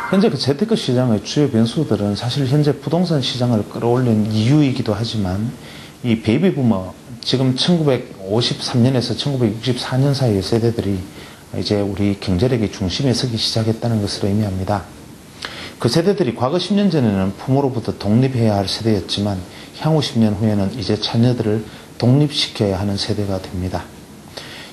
현재 그 재테크 시장의 주요 변수들은 사실 현재 부동산 시장을 끌어올린 이유이기도 하지만 이 베이비 부머, 지금 1953년에서 1964년 사이의 세대들이 이제 우리 경제력의 중심에 서기 시작했다는 것을 의미합니다. 그 세대들이 과거 10년 전에는 부모로부터 독립해야 할 세대였지만 향후 10년 후에는 이제 자녀들을 독립시켜야 하는 세대가 됩니다.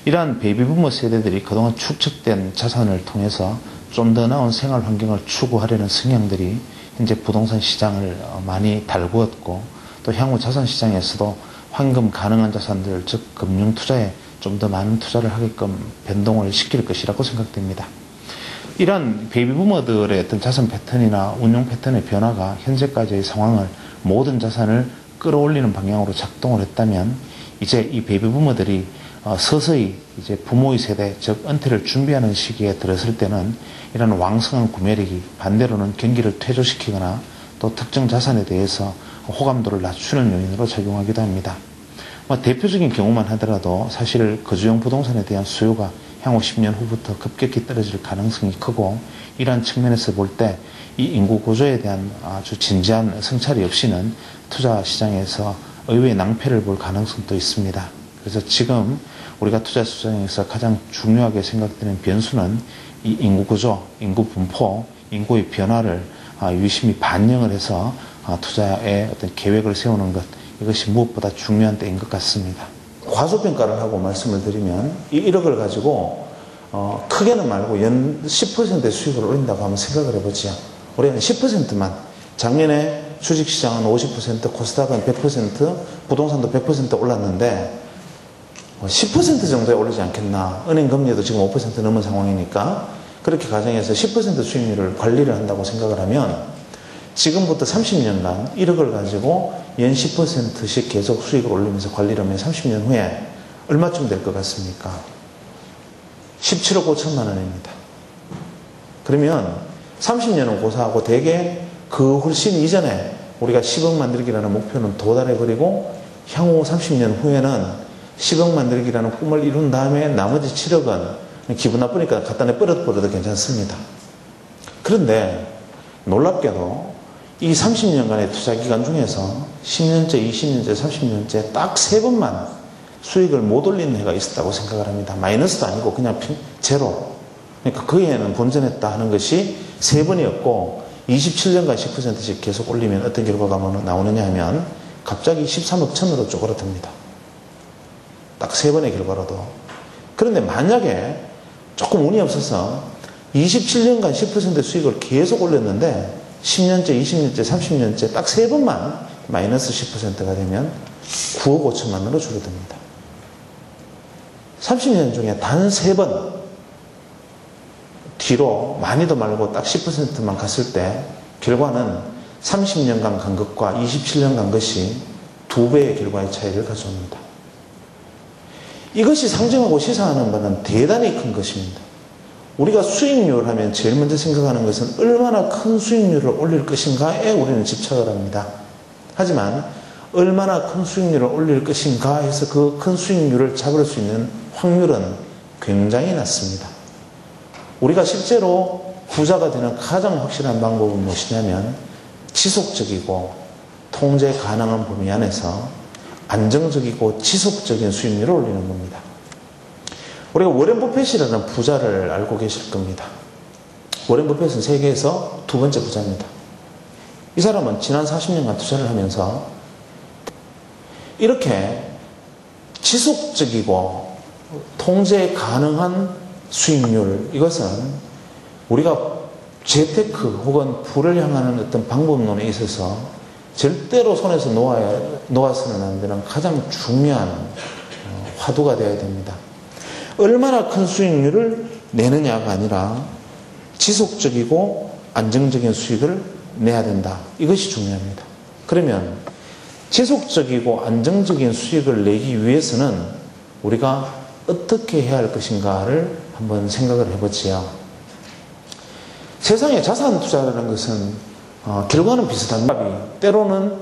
이러한 베이비부머 세대들이 그동안 축적된 자산을 통해서 좀 더 나은 생활 환경을 추구하려는 성향들이 현재 부동산 시장을 많이 달구었고, 또 향후 자산 시장에서도 환금 가능한 자산들, 즉 금융 투자에 좀 더 많은 투자를 하게끔 변동을 시킬 것이라고 생각됩니다. 이러한 베이비부머들의 어떤 자산 패턴이나 운용 패턴의 변화가 현재까지의 상황을 모든 자산을 끌어올리는 방향으로 작동을 했다면, 이제 이 베이비부머들이 서서히 이제 부모의 세대, 즉 은퇴를 준비하는 시기에 들었을 때는 이런 왕성한 구매력이 반대로는 경기를 퇴조시키거나 또 특정 자산에 대해서 호감도를 낮추는 요인으로 작용하기도 합니다. 대표적인 경우만 하더라도 사실 거주용 부동산에 대한 수요가 향후 10년 후부터 급격히 떨어질 가능성이 크고, 이러한 측면에서 볼 때 이 인구 구조에 대한 아주 진지한 성찰이 없이는 투자 시장에서 의외의 낭패를 볼 가능성도 있습니다. 그래서 지금 우리가 투자 시장에서 가장 중요하게 생각되는 변수는 이 인구 구조, 인구 분포, 인구의 변화를 유심히 반영을 해서 투자의 어떤 계획을 세우는 것, 이것이 무엇보다 중요한 때인 것 같습니다. 과소평가를 하고 말씀을 드리면 이 1억을 가지고 크게는 말고 연 10%의 수익을 올린다고 한번 생각을 해보지요. 올해는 10%만, 작년에 주식시장은 50%, 코스닥은 100%, 부동산도 100% 올랐는데 10% 정도에 오르지 않겠나. 은행금리도 지금 5% 넘은 상황이니까 그렇게 가정해서 10% 수익률을 관리를 한다고 생각을 하면 지금부터 30년간 1억을 가지고 연 10%씩 계속 수익을 올리면서 관리를 하면 30년 후에 얼마쯤 될 것 같습니까? 17억 5천만 원입니다. 그러면 30년은 고사하고 대개 그 훨씬 이전에 우리가 10억 만들기라는 목표는 도달해버리고 향후 30년 후에는 10억 만들기라는 꿈을 이룬 다음에 나머지 7억은 기분 나쁘니까 갖다 내 버려도 괜찮습니다. 그런데 놀랍게도 이 30년간의 투자 기간 중에서 10년째, 20년째, 30년째 딱 3번만 수익을 못 올린 해가 있었다고 생각을 합니다. 마이너스도 아니고 그냥 제로. 그러니까 그 해에는 본전했다 하는 것이 3번이었고 27년간 10%씩 계속 올리면 어떤 결과가 나오느냐 하면 갑자기 13억 천으로 쪼그라듭니다. 딱 3번의 결과로도. 그런데 만약에 조금 운이 없어서 27년간 10% 수익을 계속 올렸는데 10년째, 20년째, 30년째 딱 3번만 마이너스 10%가 되면 9억 5천만 원으로 줄어듭니다. 30년 중에 단 3번 뒤로 많이도 말고 딱 10%만 갔을 때 결과는 30년간 간 것과 27년 간 것이 2배의 결과의 차이를 가져옵니다. 이것이 상징하고 시사하는 바는 대단히 큰 것입니다. 우리가 수익률 하면 제일 먼저 생각하는 것은 얼마나 큰 수익률을 올릴 것인가에 우리는 집착을 합니다. 하지만 얼마나 큰 수익률을 올릴 것인가 해서 그 큰 수익률을 잡을 수 있는 확률은 굉장히 낮습니다. 우리가 실제로 부자가 되는 가장 확실한 방법은 무엇이냐면 지속적이고 통제 가능한 범위 안에서 안정적이고 지속적인 수익률을 올리는 겁니다. 우리가 워렌 버핏이라는 부자를 알고 계실 겁니다. 워렌 버핏은 세계에서 2번째 부자입니다. 이 사람은 지난 40년간 투자를 하면서 이렇게 지속적이고 통제 가능한 수익률, 이것은 우리가 재테크 혹은 부를 향하는 어떤 방법론에 있어서 절대로 손에서 놓아서는 안 되는 가장 중요한 화두가 되어야 됩니다. 얼마나 큰 수익률을 내느냐가 아니라 지속적이고 안정적인 수익을 내야 된다. 이것이 중요합니다. 그러면 지속적이고 안정적인 수익을 내기 위해서는 우리가 어떻게 해야 할 것인가를 한번 생각을 해보지요. 세상에 자산 투자라는 것은 결과는 비슷합니다. 때로는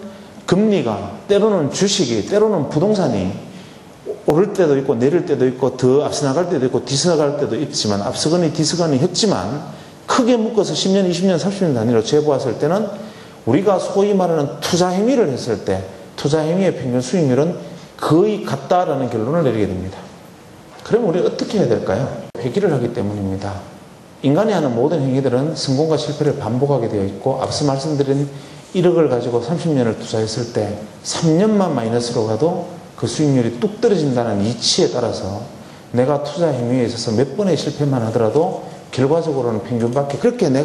금리가, 때로는 주식이, 때로는 부동산이 오를 때도 있고 내릴 때도 있고 더 앞서 나갈 때도 있고 뒤서 나갈 때도 있지만 앞서거니 뒤서거니 했지만 크게 묶어서 10년, 20년, 30년 단위로 재보았을 때는 우리가 소위 말하는 투자 행위를 했을 때 투자 행위의 평균 수익률은 거의 같다라는 결론을 내리게 됩니다. 그럼 우리가 어떻게 해야 될까요? 회귀를 하기 때문입니다. 인간이 하는 모든 행위들은 성공과 실패를 반복하게 되어 있고, 앞서 말씀드린 1억을 가지고 30년을 투자했을 때 3년만 마이너스로 가도 그 수익률이 뚝 떨어진다는 이치에 따라서 내가 투자 행위에 있어서 몇 번의 실패만 하더라도 결과적으로는 평균밖에, 그렇게 내가